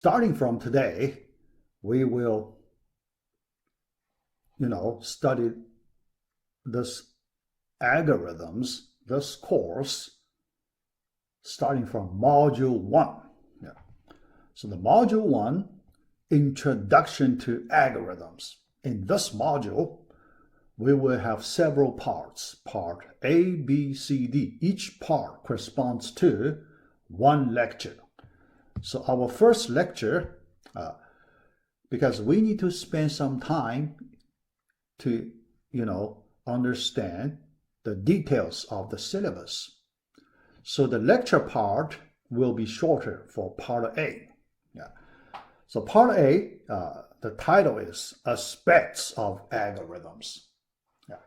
starting from today, we will, study this algorithms, this course, starting from Module 1. Yeah. So the Module 1, Introduction to Algorithms. In this module, we will have several parts, part A, B, C, D. Each part corresponds to one lecture. So our first lecture, because we need to spend some time to, understand the details of the syllabus. So the lecture part will be shorter for part A. Yeah. So part A, the title is Aspects of Algorithms. Yeah.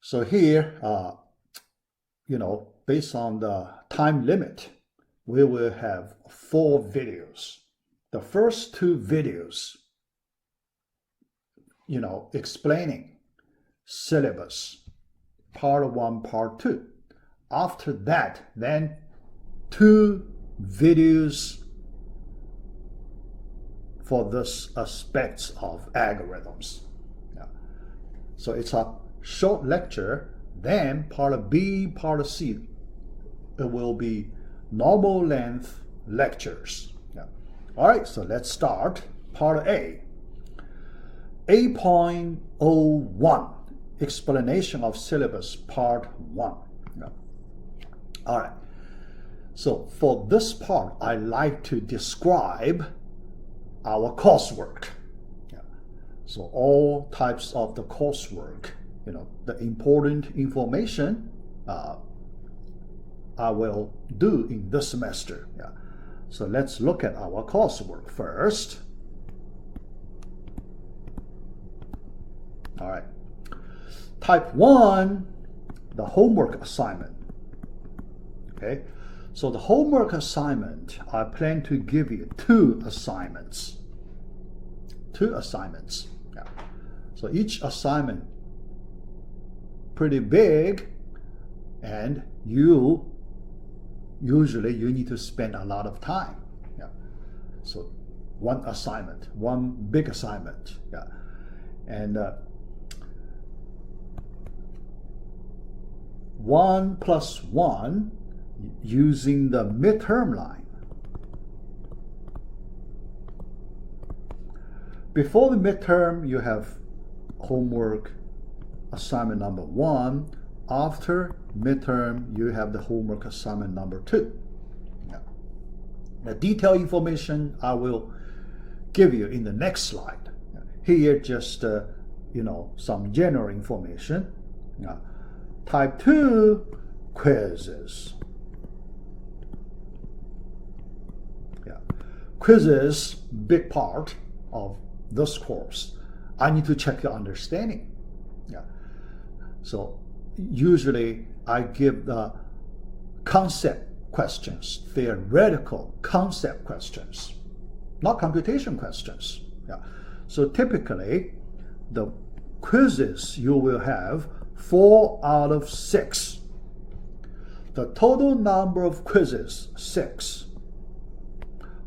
So here, based on the time limit, we will have 4 videos. The first 2 videos, explaining syllabus, part 1, part 2. After that, then 2 videos for this aspects of algorithms. Yeah. So it's a short lecture. Then part B, part C, it will be normal length lectures. Yeah. All right, so let's start part A. 8.01, Explanation of Syllabus, Part 1. Yeah. All right. So for this part, I like to describe our coursework. Yeah. So all types of the coursework, the important information I will do in this semester. Yeah. So let's look at our coursework first. All right. Type 1, the homework assignment. Okay. So the homework assignment, I plan to give you 2 assignments. 2 assignments. Yeah. So each assignment pretty big, and usually you need to spend a lot of time. Yeah. So one assignment, one big assignment. Yeah. And 1 plus 1 using the midterm line. Before the midterm, you have homework assignment number 1. After midterm, you have the homework assignment number 2. Yeah. The detailed information I will give you in the next slide. Here, just some general information. Yeah. Type 2, quizzes. Yeah. Quizzes, big part of this course. I need to check your understanding. Yeah. So usually I give the concept questions, theoretical concept questions, not computation questions. Yeah. So typically, the quizzes you will have 4 out of 6. The total number of quizzes, 6.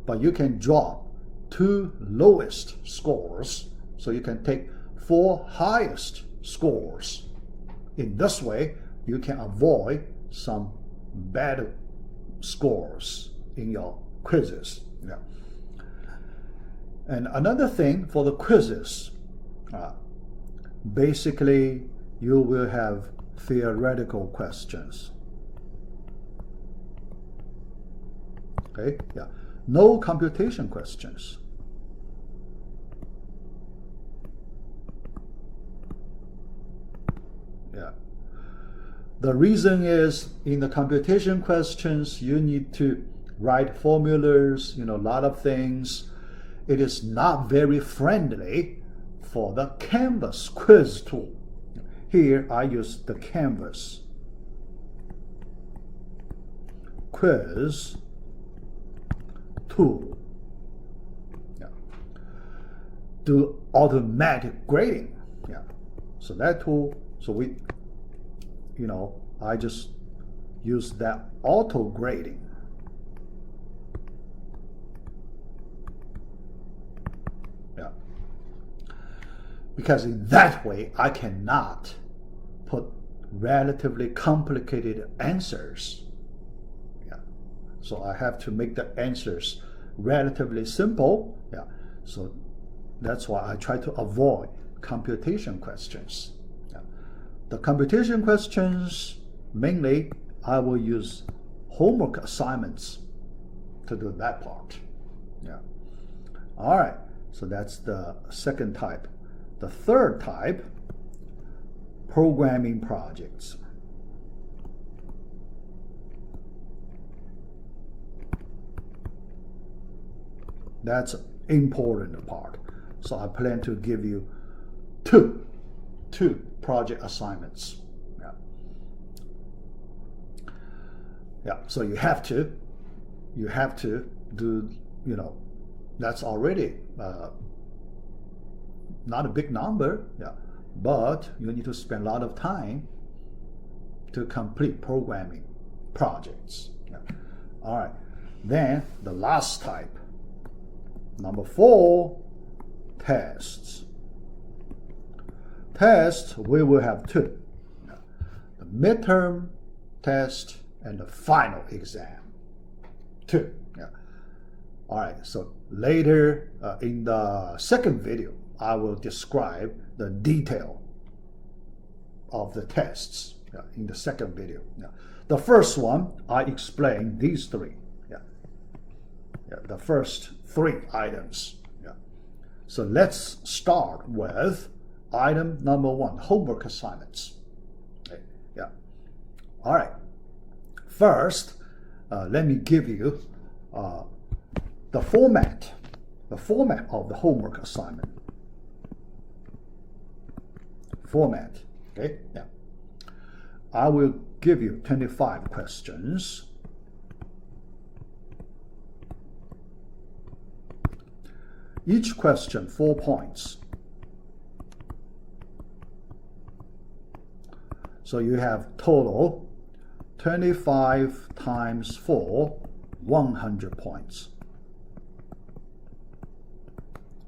But you can drop 2 lowest scores, so you can take 4 highest scores. In this way, you can avoid some bad scores in your quizzes. Yeah. And another thing for the quizzes, basically you will have theoretical questions. Okay, yeah. No computation questions. Yeah. The reason is in the computation questions, you need to write formulas, a lot of things. It is not very friendly for the Canvas quiz tool. Here I use the Canvas quiz tool. Yeah. Do automatic grading. Yeah. So that tool, I just use that auto grading. because in that way I cannot put relatively complicated answers. Yeah. So I have to make the answers relatively simple. Yeah. So that's why I try to avoid computation questions. Yeah. The computation questions, mainly I will use homework assignments to do that part. Yeah. All right. So that's the second type. The third type, programming projects. That's important part. So I plan to give you two project assignments. Yeah. Yeah. So you have to do, that's already not a big number. Yeah. But you need to spend a lot of time to complete programming projects. Yeah. All right. Then the last type, number 4, tests. Tests, we will have two. Yeah. The midterm test and the final exam. Two. Yeah. All right. So later in the second video, I will describe the detail of the tests in the second video. Yeah. The first one, I explained these three. Yeah. Yeah. The first 3 items. Yeah. So let's start with item number 1, homework assignments. Okay. Yeah. All right. First, let me give you the format of the homework assignment. Format. Okay. Yeah. I will give you 25 questions. Each question 4 points. So you have total 25 times 4, 100 points.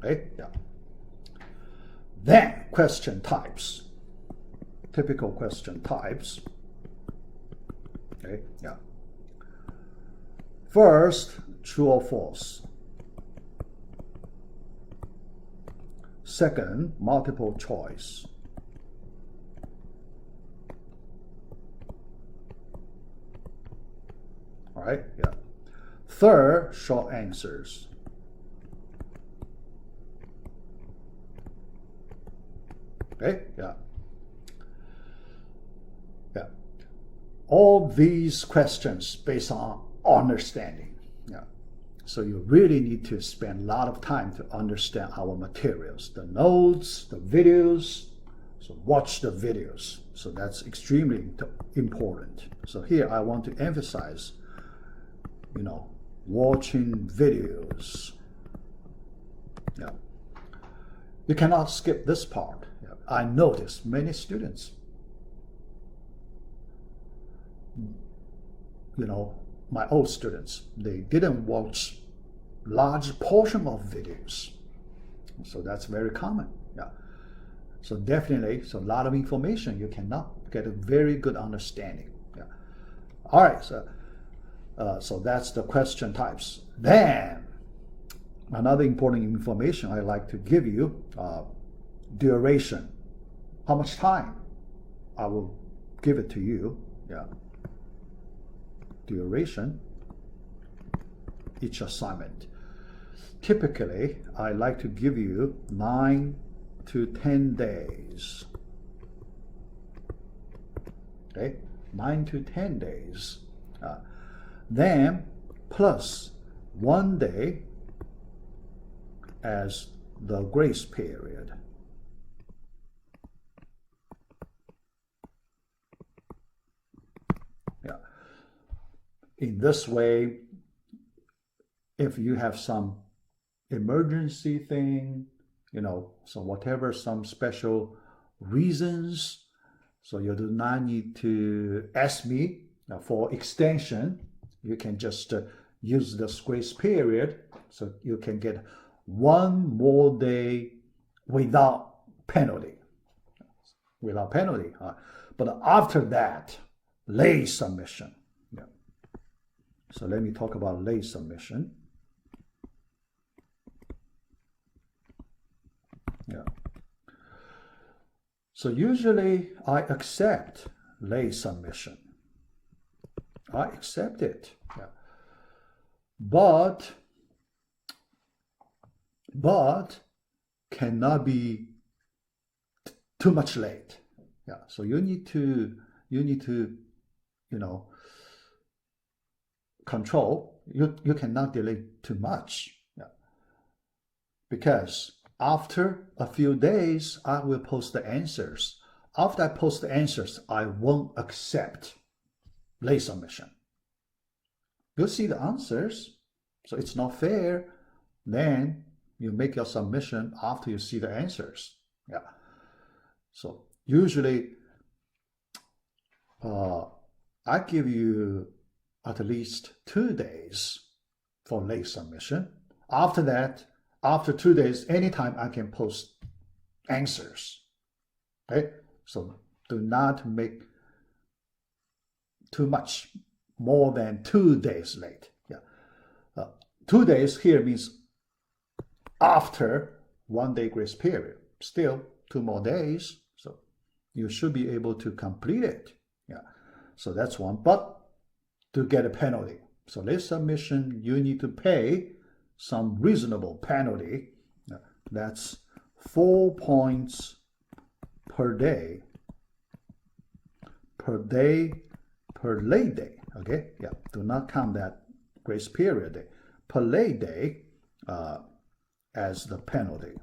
Okay? Yeah. Then question types. Typical question types. Okay? Yeah. First, true or false. Second, multiple choice. All right? Yeah. Third, short answers. Okay? Yeah. Yeah. All these questions based on understanding. Yeah. So you really need to spend a lot of time to understand our materials, the notes, the videos. So watch the videos. So that's extremely important. So here I want to emphasize, watching videos. Yeah. You cannot skip this part. Yeah. I noticed many students, my old students, they didn't watch large portion of videos. So that's very common. Yeah. So definitely, a lot of information, you cannot get a very good understanding. Yeah. All right. So that's the question types. Then another important information I like to give you, duration. How much time? I will give it to you. Yeah. Duration, each assignment. Typically, I like to give you 9 to 10 days. Okay, 9 to 10 days. Then plus 1 day as the grace period. Yeah. In this way, if you have some emergency thing, so whatever, some special reasons, so you do not need to ask me for extension. You can just use this grace period, so you can get 1 more day without penalty. Without penalty. But after that, late submission. Yeah. So let me talk about late submission. Yeah. So usually I accept late submission. I accept it. Yeah. But cannot be too much late. Yeah. So you need to control. You cannot delay too much. Yeah. Because after a few days, I will post the answers. After I post the answers, I won't accept late submission. You'll see the answers, so it's not fair. Then you make your submission after you see the answers. Yeah. So usually, I give you at least 2 days for late submission. After that, after 2 days, anytime I can post answers. Okay, so do not make too much, more than 2 days late. Yeah, 2 days here means after 1 day grace period. Still 2 more days, so you should be able to complete it. Yeah, so that's one. But to get a penalty, so late submission, you need to pay some reasonable penalty. That's 4 points per day per late day. Okay, yeah, do not count that grace period day per late day as the penalty.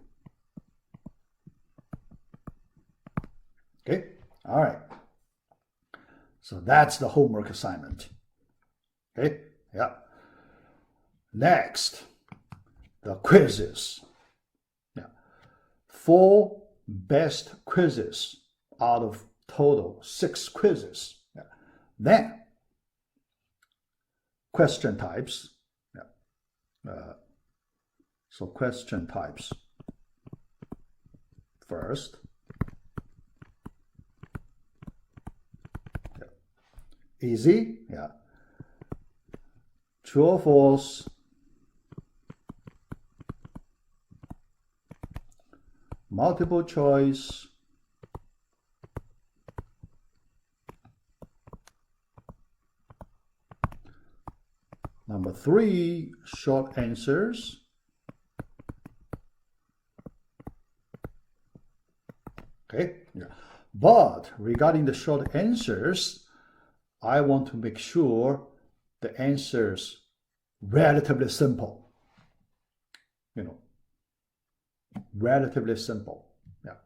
Okay, all right. So that's the homework assignment. Okay, yeah. Next, the quizzes. Yeah, 4 best quizzes out of total 6 quizzes. Yeah. Then, question types. Yeah. So question types. First, yeah. Easy. Yeah. True or false. Multiple choice. Number 3, short answers. Okay, yeah. But regarding the short answers, I want to make sure the answers relatively simple. Relatively simple. Yeah.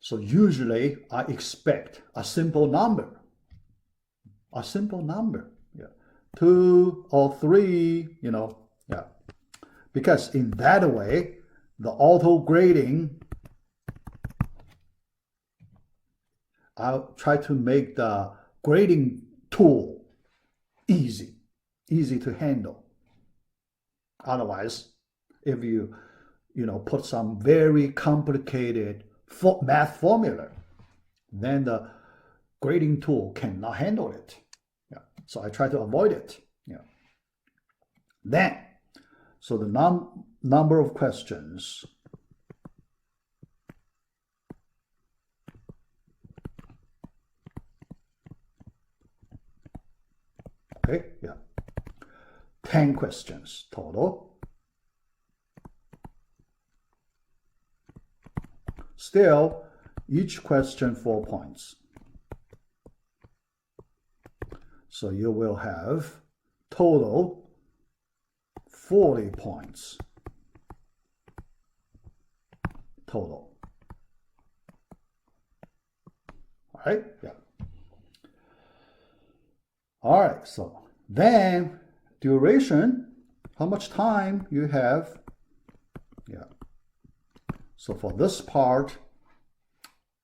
So usually I expect a simple number. A simple number. Yeah. 2 or 3, yeah. Because in that way, the auto grading, I'll try to make the grading tool easy to handle. Otherwise, if you put some very complicated math formula, then the grading tool cannot handle it. Yeah. So I try to avoid it. Yeah. Then, so the number of questions. Okay, yeah. 10 questions total. Still, each question 4 points. So you will have total 40 points. Total. All right? Yeah. All right, so then duration, how much time you have. Yeah. So for this part,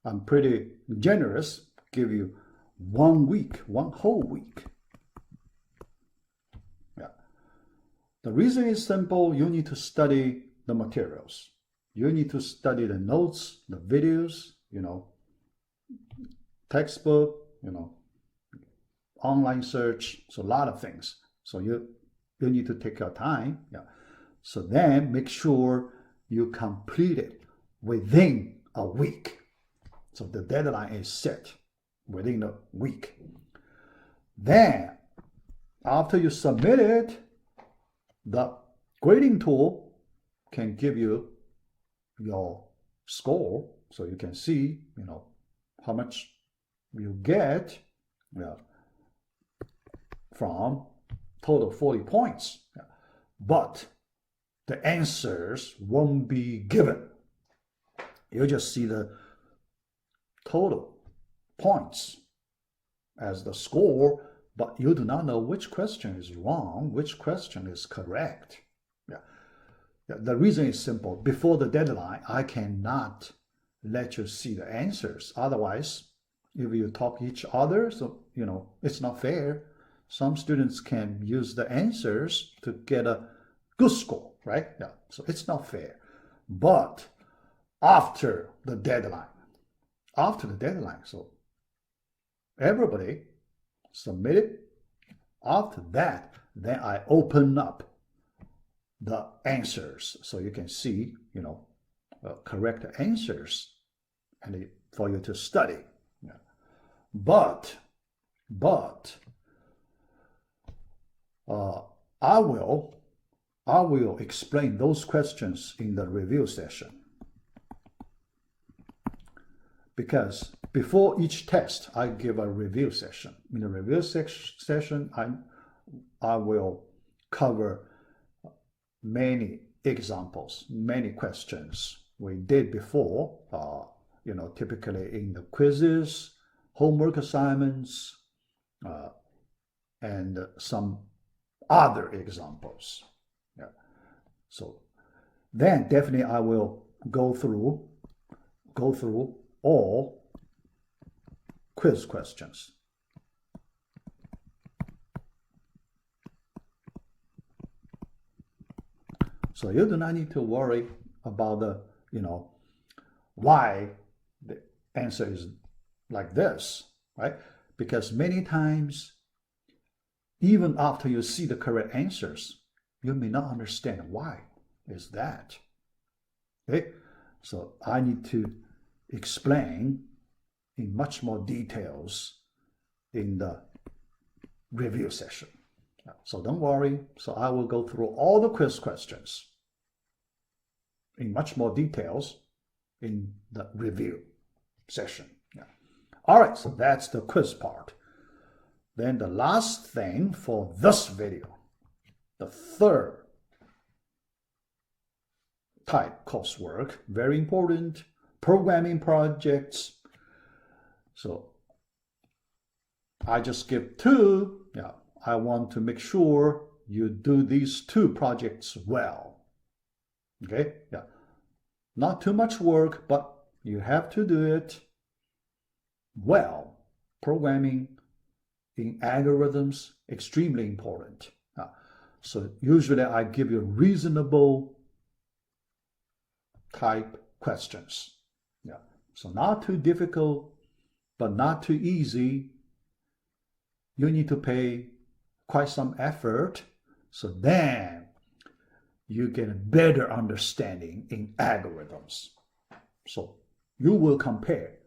I'm pretty generous, give you 1 week, 1 whole week. Yeah. The reason is simple, you need to study the materials. You need to study the notes, the videos, textbook, online search, so a lot of things. So you need to take your time. Yeah. So then make sure you complete it within a week. So the deadline is set within a week. Then after you submit it, the grading tool can give you your score, so you can see, how much you get from total 40 points. But the answers won't be given. You just see the total points as the score, but you do not know which question is wrong, which question is correct. The reason is simple. Before the deadline, I cannot let you see the answers. Otherwise, if you talk each other, so, it's not fair. Some students can use the answers to get a good score, right? Yeah. So it's not fair. But after the deadline, so everybody submit it. After that, then I open up the answers so you can see, correct answers and for you to study. Yeah. But I will explain those questions in the review session. Because before each test, I give a review session. In the review session, I will cover many examples, many questions we did before, typically in the quizzes, homework assignments, and some other examples. Yeah. So then definitely I will go through all quiz questions. So you do not need to worry about the, why the answer is like this, right? Because many times, even after you see the correct answers, you may not understand why is that. Okay? So I need to explain in much more details in the review session. So don't worry. So I will go through all the quiz questions in much more details in the review session. Yeah. All right, so that's the quiz part. Then the last thing for this video, the third type coursework, very important, programming projects. So I just give two. Yeah, I want to make sure you do these two projects well. Okay, yeah. Not too much work, but you have to do it well. Programming in algorithms, extremely important. So usually I give you reasonable type questions. Yeah. So not too difficult, but not too easy. You need to pay quite some effort. So then you get a better understanding in algorithms. So you will compare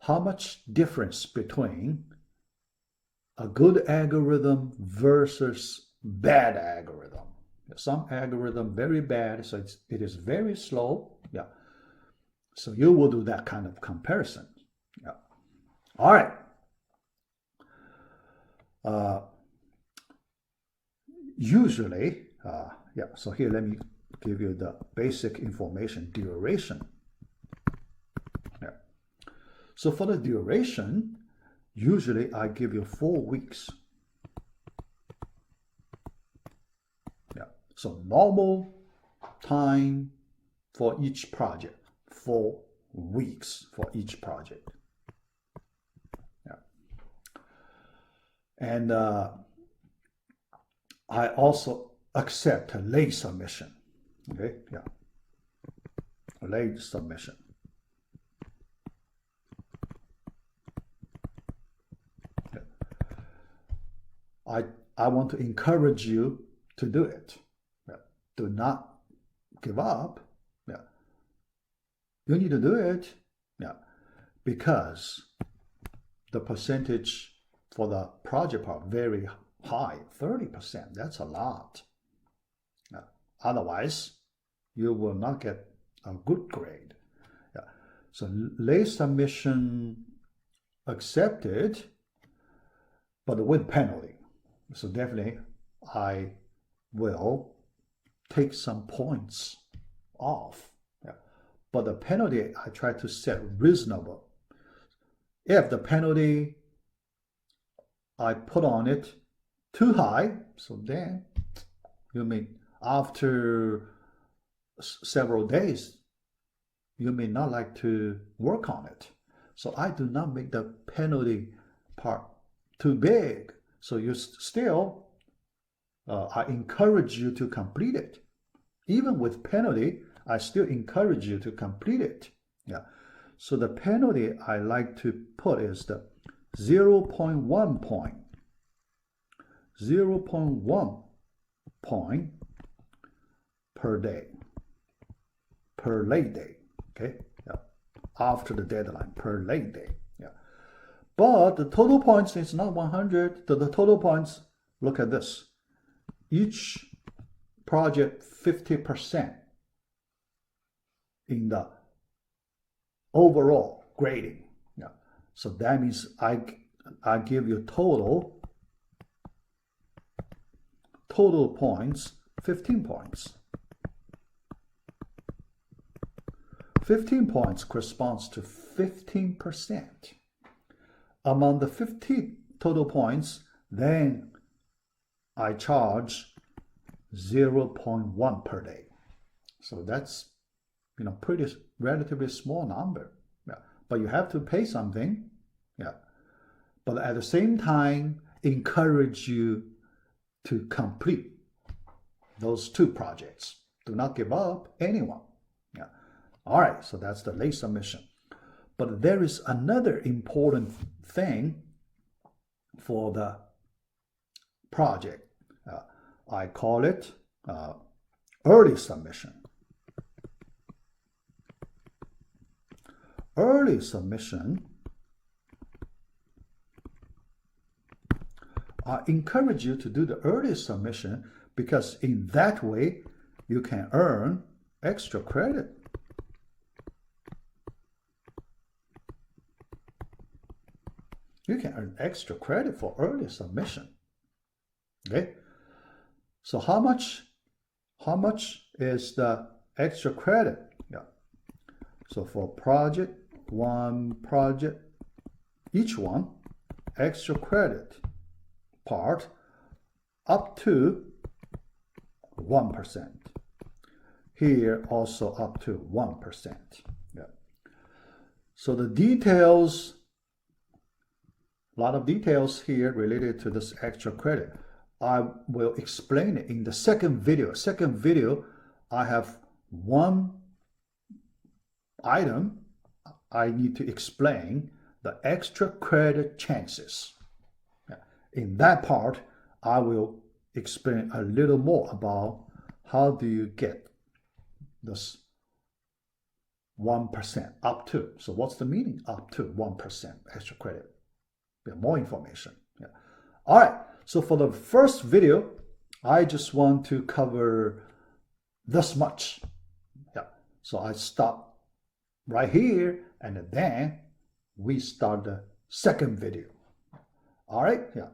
how much difference between a good algorithm versus bad algorithm. Some algorithm very bad, so it is very slow. Yeah. So you will do that kind of comparison. Yeah. All right. Usually, so here let me give you the basic information, duration. Yeah. So for the duration, usually I give you 4 weeks. Yeah. So normal time for each project, 4 weeks for each project. Yeah. And I also accept a late submission. Okay, yeah. late submission. I want to encourage you to do it. Yeah. Do not give up. Yeah. You need to do it. Yeah. Because the percentage for the project part very high, 30%. That's a lot. Yeah. Otherwise, you will not get a good grade. Yeah. So late submission accepted, but with penalty. So definitely I will take some points off. Yeah. But the penalty I try to set reasonable. If the penalty I put on it too high, so then you may, after several days, you may not like to work on it. So I do not make the penalty part too big. So you still, I encourage you to complete it. Even with penalty, I still encourage you to complete it. Yeah. So the penalty I like to put is the 0.1 point. 0.1 point per day. Per late day. Okay? Yeah. After the deadline, per late day. Yeah. But the total points is not 100. The total points, look at this. Each project 50% in the overall grading. Yeah. So that means I give you total points, 15 points. 15 points corresponds to 15%. Among the 50 total points, then I charge 0.1 per day. So that's, pretty relatively small number. Yeah. But you have to pay something. Yeah. But at the same time, encourage you to complete those two projects. Do not give up anyone. Yeah. All right. So that's the late submission. But there is another important thing for the project. I call it early submission. Early submission, I encourage you to do the early submission because in that way you can earn extra credit. You can earn extra credit for early submission. Okay? So how much is the extra credit? Yeah. So for project, each one, extra credit part up to 1%. Here also up to 1%. Yeah. So the details, a lot of details here related to this extra credit. I will explain it in the second video. Second video, I have one item I need to explain the extra credit chances. In that part, I will explain a little more about how do you get this 1% up to. So what's the meaning up to 1% extra credit? More information. Yeah. All right. So for the first video, I just want to cover this much. Yeah. So I stop right here and then we start the second video. All right. Yeah.